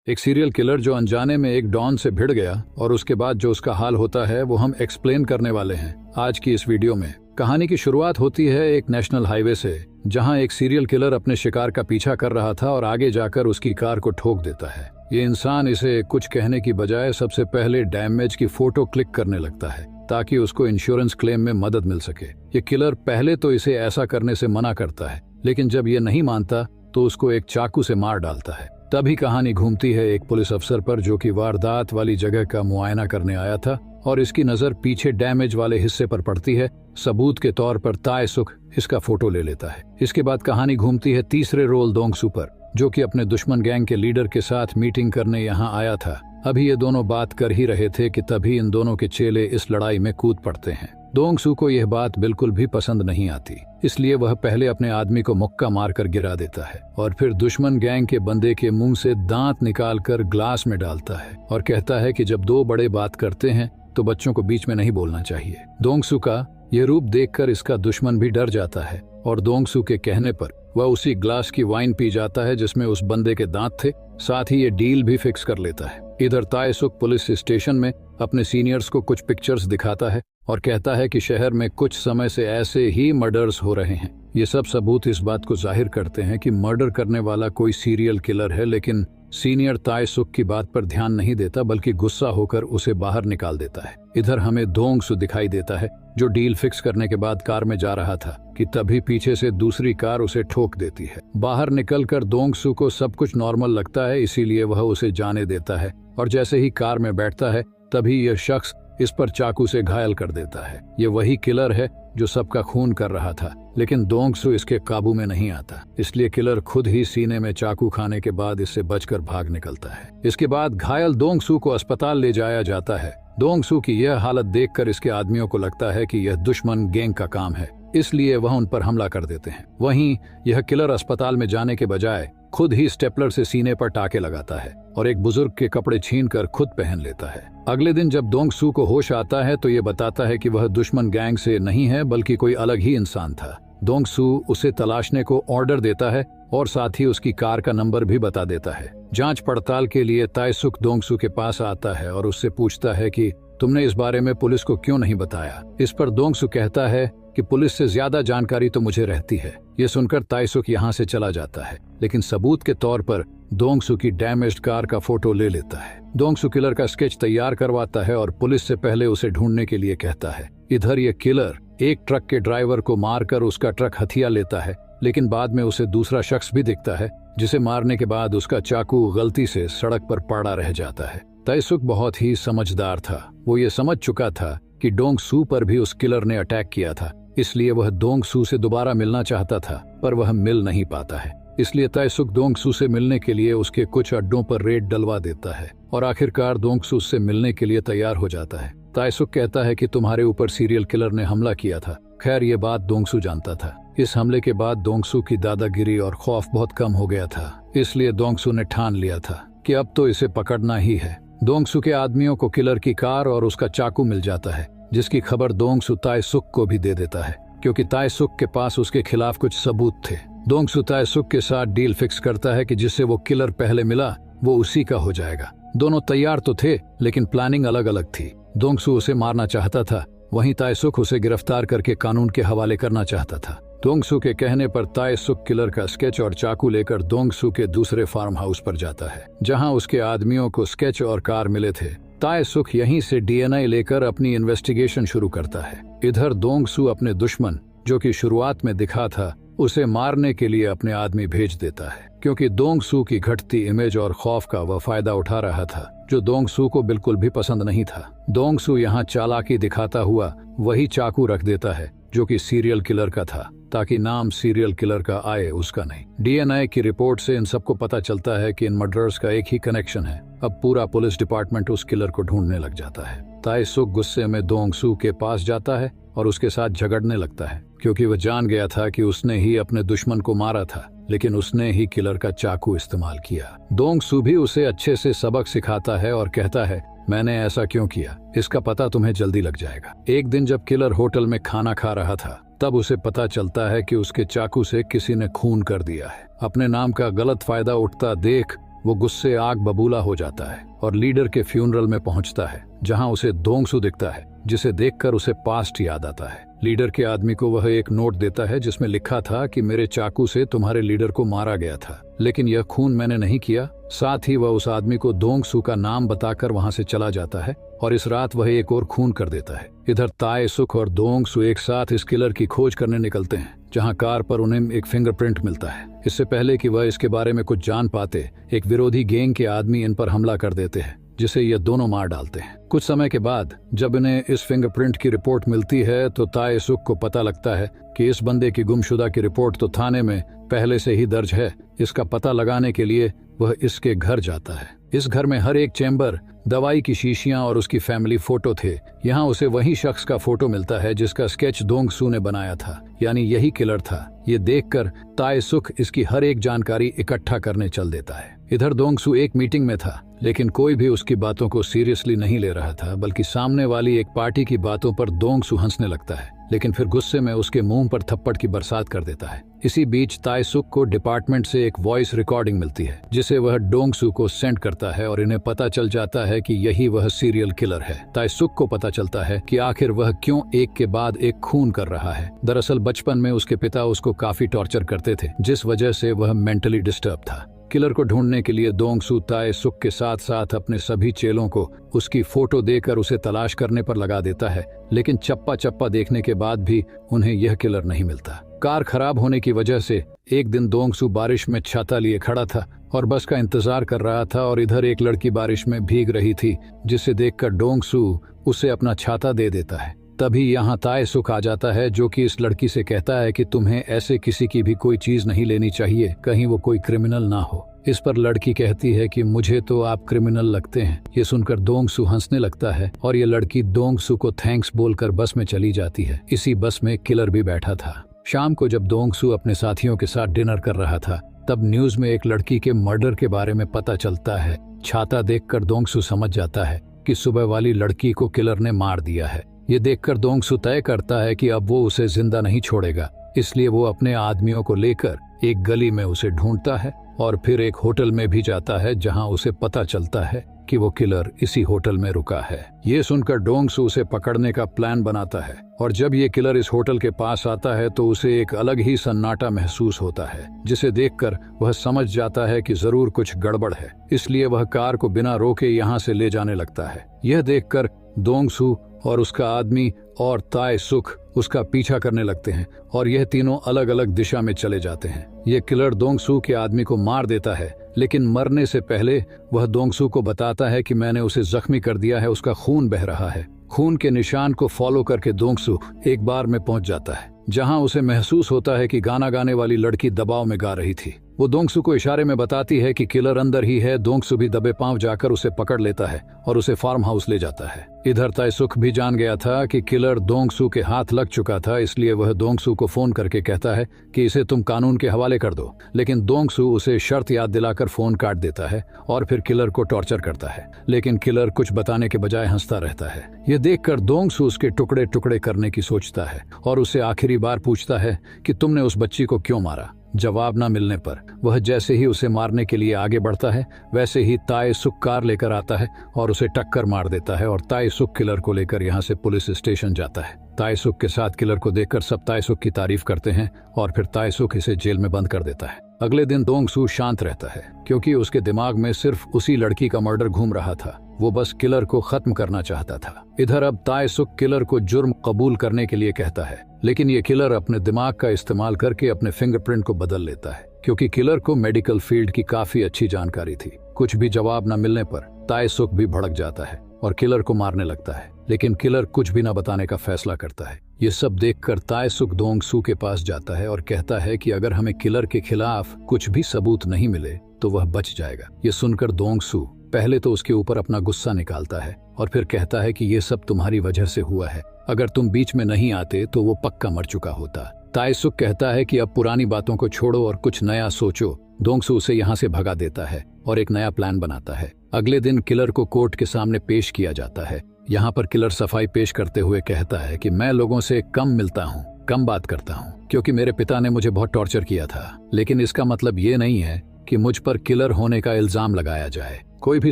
एक serial killer जो अनजाने में एक डॉन से भिड़ गया और उसके बाद जो उसका हाल होता है वो हम एक्सप्लेन करने वाले हैं आज की इस वीडियो में। कहानी की शुरुआत होती है एक नेशनल हाईवे से, जहां एक सीरियल किलर अपने शिकार का पीछा कर रहा था और आगे जाकर उसकी कार को ठोक देता है। ये इंसान इसे कुछ कहने की बजाय सबसे पहले डैमेज की फोटो क्लिक करने लगता है ताकि उसको इंश्योरेंस क्लेम में मदद मिल सके। ये किलर पहले तो इसे ऐसा करने से मना करता है, लेकिन जब ये नहीं मानता तो उसको एक चाकू से मार डालता है। तभी कहानी घूमती है एक पुलिस अफसर पर जो कि वारदात वाली जगह का मुआयना करने आया था और इसकी नजर पीछे डैमेज वाले हिस्से पर पड़ती है। सबूत के तौर पर तायसुक इसका फोटो ले लेता है। इसके बाद कहानी घूमती है तीसरे रोल दोंगसू पर, जो कि अपने दुश्मन गैंग के लीडर के साथ मीटिंग करने यहाँ आया था। अभी ये दोनों बात कर ही रहे थे कि तभी इन दोनों के चेले इस लड़ाई में कूद पड़ते हैं। दोंगसू को यह बात बिल्कुल भी पसंद नहीं आती, इसलिए वह पहले अपने आदमी को मुक्का मारकर गिरा देता है और फिर दुश्मन गैंग के बंदे के मुंह से दांत निकालकर ग्लास में डालता है और कहता है कि जब दो बड़े बात करते हैं तो बच्चों को बीच में नहीं बोलना चाहिए। दोंगसू का यह रूप देखकर इसका दुश्मन भी डर जाता है और दोंगसू के कहने पर वह उसी ग्लास की वाइन पी जाता है जिसमें उस बंदे के दांत थे। साथ ही ये डील भी फिक्स कर लेता है। इधर तायसुक पुलिस स्टेशन में अपने सीनियर्स को कुछ पिक्चर्स दिखाता है और कहता है कि शहर में कुछ समय से ऐसे ही मर्डर्स हो रहे हैं। ये सब सबूत इस बात को जाहिर करते हैं कि मर्डर करने वाला कोई सीरियल किलर है, लेकिन सीनियर तायसुक की बात पर ध्यान नहीं देता बल्कि गुस्सा होकर उसे बाहर निकाल देता है। इधर हमें दोंगसू दिखाई देता है जो डील फिक्स करने के बाद कार में जा रहा था कि तभी पीछे से दूसरी कार उसे ठोक देती है। बाहर निकलकर दोंगसू को सब कुछ नॉर्मल लगता है, इसीलिए वह उसे जाने देता है और जैसे ही कार में बैठता है तभी यह शख्स इस पर चाकू से घायल कर देता है। ये वही किलर है जो सबका खून कर रहा था, लेकिन दोंगसू इसके काबू में नहीं आता, इसलिए किलर खुद ही सीने में चाकू खाने के बाद इससे बचकर भाग निकलता है। इसके बाद घायल दोंगसू को अस्पताल ले जाया जाता है। दोंगसू की यह हालत देखकर इसके आदमियों को लगता है कि यह दुश्मन गैंग का काम है, इसलिए वह उन पर हमला कर देते हैं। वहीं यह किलर अस्पताल में जाने के बजाय खुद ही स्टेपलर से सीने पर टाके लगाता है और एक बुजुर्ग के कपड़े छीनकर खुद पहन लेता है। अगले दिन जब दोंगसू को होश आता है तो ये बताता है कि वह दुश्मन गैंग से नहीं है बल्कि कोई अलग ही इंसान था। दोंगसू उसे तलाशने को ऑर्डर देता है और साथ ही उसकी कार का नंबर भी बता देता है। जांच पड़ताल के लिए तायसुक दोंगसू के पास आता है और उससे पूछता है कि तुमने इस बारे में पुलिस को क्यों नहीं बताया। इस पर दोंगसू कहता है कि पुलिस से ज्यादा जानकारी तो मुझे रहती है। ये सुनकर तायसुक यहाँ से चला जाता है, लेकिन सबूत के तौर पर दोंगसू की डैमेज्ड कार का फोटो ले लेता है। दोंगसू किलर का स्केच तैयार करवाता है और पुलिस से पहले उसे ढूंढने के लिए कहता है। इधर ये किलर एक ट्रक के ड्राइवर को मारकर उसका ट्रक हथिया लेता है, लेकिन बाद में उसे दूसरा शख्स भी दिखता है जिसे मारने के बाद उसका चाकू गलती से सड़क पर पड़ा रह जाता है। तायसुक बहुत ही समझदार था। वो ये समझ चुका था कि दोंगसू पर भी उस किलर ने अटैक किया था, इसलिए वह दोंगसू से दोबारा मिलना चाहता था, पर वह मिल नहीं पाता है। इसलिए तायसुक दोंगसू से मिलने के लिए उसके कुछ अड्डों पर रेड डलवा देता है और आखिरकार दोंगसू से मिलने के लिए तैयार हो जाता है। तायसुक कहता है कि तुम्हारे ऊपर सीरियल किलर ने हमला किया था। खैर ये बात दोंगसू जानता था। इस हमले के बाद दोंगसू की दादागिरी और खौफ बहुत कम हो गया था, इसलिए दोंगसू ने ठान लिया था कि अब तो इसे पकड़ना ही है। दोंगसू के आदमियों को किलर की कार और उसका चाकू मिल जाता है, जिसकी खबर दोंगसू तायसुक को भी दे देता है क्योंकि तायसुक के पास उसके खिलाफ कुछ सबूत थे। दोंगसू तायसुक के साथ डील फिक्स करता है कि जिससे वो किलर पहले मिला वो उसी का हो जाएगा। दोनों तैयार तो थे, लेकिन प्लानिंग अलग अलग थी। दोंगसू उसे मारना चाहता था, वहीं तायसुक उसे गिरफ्तार करके कानून के हवाले करना चाहता था। दोंगसू के कहने पर तायसुक किलर का स्केच और चाकू लेकर दोंगसू के दूसरे फार्म हाउस पर जाता है, जहां उसके आदमियों को स्केच और कार मिले थे। तायसुक यहीं से डीएनए लेकर अपनी इन्वेस्टिगेशन शुरू करता है। इधर दोंगसू अपने दुश्मन, जो कि शुरुआत में दिखा था, उसे मारने के लिए अपने आदमी भेज देता है, क्योंकि दोंगसू की घटती इमेज और खौफ का वह फायदा उठा रहा था, जो दोंगसू को बिल्कुल भी पसंद नहीं था। दोंगसू यहाँ चालाकी दिखाता हुआ वही चाकू रख देता है जो कि सीरियल किलर का था, ताकि नाम सीरियल किलर का आए, उसका नहीं। डीएनए की रिपोर्ट से इन सबको पता चलता है कि इन मर्डर्स का एक ही कनेक्शन है। अब पूरा पुलिस डिपार्टमेंट उस किलर को ढूंढने लग जाता है। तायसुक गुस्से में दोंगसू के पास जाता है और उसके साथ झगड़ने लगता है, क्योंकि वह जान गया था कि उसने ही अपने दुश्मन को मारा था, लेकिन उसने ही किलर का चाकू इस्तेमाल किया। दोंगसू भी उसे अच्छे से सबक सिखाता है और कहता है, मैंने ऐसा क्यों किया, इसका पता तुम्हें जल्दी लग जाएगा। एक दिन जब किलर होटल में खाना खा रहा था, तब उसे पता चलता है कि उसके चाकू से किसी ने खून कर दिया है। अपने नाम का गलत फायदा उठता देख वो गुस्से आग बबूला हो जाता है और लीडर के फ्यूनरल में पहुंचता है, जहां उसे दोंगसू दिखता है, जिसे देखकर उसे पास्ट याद आता है। लीडर के आदमी को वह एक नोट देता है जिसमें लिखा था कि मेरे चाकू से तुम्हारे लीडर को मारा गया था, लेकिन यह खून मैंने नहीं किया। साथ ही वह उस आदमी को दोंगसू का नाम बताकर वहां से चला जाता है और इस रात वह एक और खून कर देता है। इधर ताए सुख और दोंगसू एक साथ इस किलर की खोज करने निकलते हैं, जहां कार पर उन्हें एक फिंगरप्रिंट मिलता है। इससे पहले कि वह इसके बारे में कुछ जान पाते, एक विरोधी गैंग के आदमी इन पर हमला कर देते हैं, जिसे ये दोनों मार डालते हैं। कुछ समय के बाद जब इन्हें इस फिंगरप्रिंट की रिपोर्ट मिलती है तो ताए सुख को पता लगता है कि इस बंदे की गुमशुदा की रिपोर्ट तो थाने में पहले से ही दर्ज है। इसका पता लगाने के लिए वह इसके घर जाता है। इस घर में हर एक चेंबर, दवाई की शीशियां और उसकी फैमिली फोटो थे। यहाँ उसे वही शख्स का फोटो मिलता है जिसका स्केच दोंगसू ने बनाया था, यानी यही किलर था। ये देखकर ताए सुख इसकी हर एक जानकारी इकट्ठा करने चल देता है। इधर दोंगसू एक मीटिंग में था, लेकिन कोई भी उसकी बातों को सीरियसली नहीं ले रहा था, बल्कि सामने वाली एक पार्टी की बातों पर दोंगसू हंसने लगता है, लेकिन फिर गुस्से में उसके मुंह पर थप्पड़ की बरसात कर देता है। इसी बीच ताए सुख को डिपार्टमेंट से एक वॉइस रिकॉर्डिंग मिलती है, जिसे वह दोंगसू को सेंड करता है और इन्हें पता चल जाता है कि यही वह सीरियल किलर है। ताए सुख को पता चलता है कि आखिर वह क्यों एक के बाद एक खून कर रहा है। दरअसल बचपन में उसके पिता उसको काफी टॉर्चर करते थे, जिस वजह से वह मेंटली डिस्टर्ब था। किलर को ढूंढने के लिए दोंगसू ताए सुख के साथ साथ अपने सभी चेलों को उसकी फोटो देकर उसे तलाश करने पर लगा देता है, लेकिन चप्पा चप्पा देखने के बाद भी उन्हें यह किलर नहीं मिलता। कार खराब होने की वजह से एक दिन दोंगसू बारिश में छाता लिए खड़ा था और बस का इंतजार कर रहा था, और इधर एक लड़की बारिश में भीग रही थी, जिसे देखकर दोंगसू उसे अपना छाता दे देता है। तभी यहाँ ताए सुख आ जाता है, जो कि इस लड़की से कहता है कि तुम्हें ऐसे किसी की भी कोई चीज नहीं लेनी चाहिए, कहीं वो कोई क्रिमिनल ना हो। इस पर लड़की कहती है कि मुझे तो आप क्रिमिनल लगते हैं। ये सुनकर दोंगसू हंसने लगता है और ये लड़की दोंगसू को थैंक्स बोलकर बस में चली जाती है। इसी बस में किलर भी बैठा था। शाम को जब दोंगसू अपने साथियों के साथ डिनर कर रहा था, तब न्यूज में एक लड़की के मर्डर के बारे में पता चलता है। छाता देखकर दोंगसू समझ जाता है कि सुबह वाली लड़की को किलर ने मार दिया है। ये देखकर दोंगसू तय करता है कि अब वो उसे जिंदा नहीं छोड़ेगा, इसलिए वो अपने आदमियों को लेकर एक गली में उसे ढूंढता है और फिर एक होटल में भी जाता है, जहां उसे पता चलता है कि वो किलर इसी होटल में रुका है। ये सुनकर दोंगसू उसे पकड़ने का प्लान बनाता है, और जब ये किलर इस होटल के पास आता है तो उसे एक अलग ही सन्नाटा महसूस होता है, जिसे देखकर वह समझ जाता है कि जरूर कुछ गड़बड़ है। इसलिए वह कार को बिना रोके यहाँ से ले जाने लगता है। यह देखकर दोंगसू और उसका आदमी और ताए सुख उसका पीछा करने लगते हैं और यह तीनों अलग अलग दिशा में चले जाते हैं। यह किलर दोंगसू के आदमी को मार देता है, लेकिन मरने से पहले वह दोंगसू को बताता है कि मैंने उसे जख्मी कर दिया है, उसका खून बह रहा है। खून के निशान को फॉलो करके दोंगसू एक बार में पहुंच जाता है, जहां उसे महसूस होता है कि गाना गाने वाली लड़की दबाव में गा रही थी। वो दोंगसू को इशारे में बताती है कि किलर अंदर ही है। दोंगसू भी दबे पांव जाकर उसे पकड़ लेता है और उसे फार्म हाउस ले जाता है। इधर ताए सुख भी जान गया था कि किलर दोंगसू के हाथ लग चुका था, इसलिए वह दोंगसू को फोन करके कहता है कि इसे तुम कानून के हवाले कर दो, लेकिन दोंगसू उसे शर्त याद दिलाकर फोन काट देता है और फिर किलर को टॉर्चर करता है, लेकिन किलर कुछ बताने के बजाय हंसता रहता है। यह देखकर दोंगसू उसके टुकड़े टुकड़े करने की सोचता है और उसे आखिरी बार पूछता है कि तुमने उस बच्ची को क्यों मारा। जवाब न मिलने पर वह जैसे ही उसे मारने के लिए आगे बढ़ता है, वैसे ही ताए सुख कार लेकर आता है और उसे टक्कर मार देता है और ताए सुख किलर को लेकर यहाँ से पुलिस स्टेशन जाता है। ताए सुख के साथ किलर को देखकर सब ताए सुख की तारीफ करते हैं और फिर ताए सुख इसे जेल में बंद कर देता है। अगले दिन दोंगसू शांत रहता है, क्योंकि उसके दिमाग में सिर्फ उसी लड़की का मर्डर घूम रहा था। वो बस किलर को खत्म करना चाहता था। इधर अब ताए सुख किलर को जुर्म कबूल करने के लिए कहता है, लेकिन ये किलर अपने दिमाग का इस्तेमाल करके अपने फिंगरप्रिंट को बदल लेता है, क्योंकि किलर को मेडिकल फील्ड की काफी अच्छी जानकारी थी। कुछ भी जवाब न मिलने पर ताए सुख भी भड़क जाता है और किलर को मारने लगता है, लेकिन किलर कुछ भी न बताने का फैसला करता है। ये सब देखकर ताए सुख दोंगसू के पास जाता है और कहता है कि अगर हमें किलर के खिलाफ कुछ भी सबूत नहीं मिले तो वह बच जाएगा। ये सुनकर दोंगसू पहले तो उसके ऊपर अपना गुस्सा निकालता है और फिर कहता है कि ये सब तुम्हारी वजह से हुआ है, अगर तुम बीच में नहीं आते तो वो पक्का मर चुका होता। ताए सुख कहता है कि अब पुरानी बातों को छोड़ो और कुछ नया सोचो। दोंगसू उसे यहाँ से भगा देता है और एक नया प्लान बनाता है। अगले दिन किलर को कोर्ट के सामने पेश किया जाता है। यहाँ पर किलर सफाई पेश करते हुए कहता है कि मैं लोगों से कम मिलता हूँ, कम बात करता हूँ, क्योंकि मेरे पिता ने मुझे बहुत टॉर्चर किया था, लेकिन इसका मतलब ये नहीं है कि मुझ पर किलर होने का इल्जाम लगाया जाए। कोई भी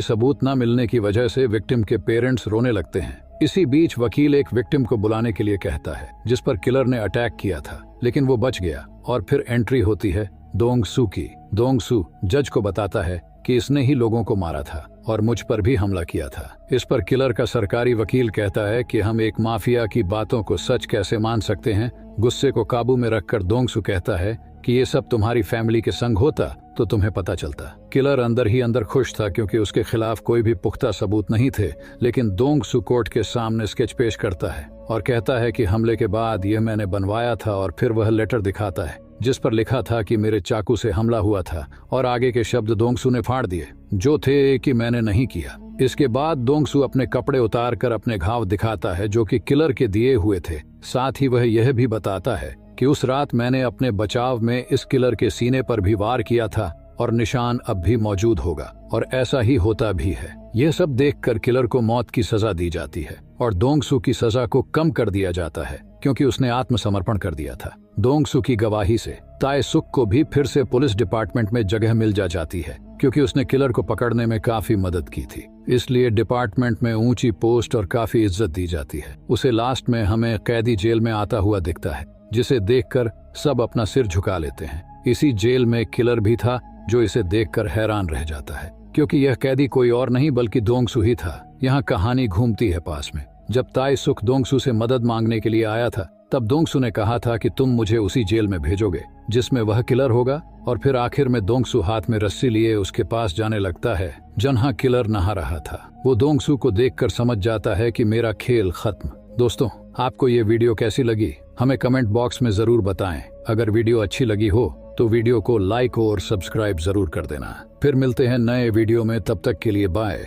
सबूत न मिलने की वजह से विक्टिम के पेरेंट्स रोने लगते हैं। इसी बीच वकील एक विक्टिम को बुलाने के लिए कहता है जिस पर किलर ने अटैक किया था, लेकिन वो बच गया। और फिर एंट्री होती है दोंग सू की। दोंग सू जज को बताता है कि इसने ही लोगों को मारा था और मुझ पर भी हमला किया था। इस पर किलर का सरकारी वकील कहता है कि हम एक माफिया की बातों को सच कैसे मान सकते हैं। गुस्से को काबू में रखकर दोंग सू कहता है कि ये सब तुम्हारी फैमिली के संग होता तो तुम्हें पता चलता। किलर अंदर ही अंदर खुश था क्योंकि उसके खिलाफ कोई भी पुख्ता सबूत नहीं थे, लेकिन दोंग सू कोर्ट के सामने स्केच पेश करता है और कहता है कि हमले के बाद यह मैंने बनवाया था। और फिर वह लेटर दिखाता है जिस पर लिखा था कि मेरे चाकू से हमला हुआ था और आगे के शब्द दोंग सू ने फाड़ दिए जो थे कि मैंने नहीं किया। इसके बाद दोंग सू अपने कपड़े उतार कर अपने घाव दिखाता है जो कि किलर के दिए हुए थे। साथ ही वह यह भी बताता है कि उस रात मैंने अपने बचाव में इस किलर के सीने पर भी वार किया था और निशान अब भी मौजूद होगा। और ऐसा ही होता भी है। यह सब देखकर किलर को मौत की सजा दी जाती है और दोंग सू की सजा को कम कर दिया जाता है क्योंकि उसने आत्मसमर्पण कर दिया था। दोंग सू की गवाही से ताए सुक को भी फिर से पुलिस डिपार्टमेंट में जगह मिल जाती है क्योंकि उसने किलर को पकड़ने में काफी मदद की थी। इसलिए डिपार्टमेंट में ऊंची पोस्ट और काफी इज्जत दी जाती है। उसे लास्ट में हमें कैदी जेल में आता हुआ दिखता है जिसे देखकर सब अपना सिर झुका लेते हैं। इसी जेल में किलर भी था जो इसे देखकर हैरान रह जाता है क्योंकि यह कैदी कोई और नहीं बल्कि दोंग सू ही था। यहाँ कहानी घूमती है पास में। जब ताए सुक दोंग सू से मदद मांगने के लिए आया था तब दोंग सू ने कहा था कि तुम मुझे उसी जेल में भेजोगे जिसमें वह किलर होगा। और फिर आखिर में दोंग सू हाथ में रस्सी लिए उसके पास जाने लगता है जहाँ किलर नहा रहा था। वो दोंग सू को देखकर समझ जाता है कि मेरा खेल खत्म। दोस्तों, आपको ये वीडियो कैसी लगी हमें कमेंट बॉक्स में जरूर बताएं। अगर वीडियो अच्छी लगी हो तो वीडियो को लाइक और सब्सक्राइब जरूर कर देना। फिर मिलते हैं नए वीडियो में, तब तक के लिए बाय।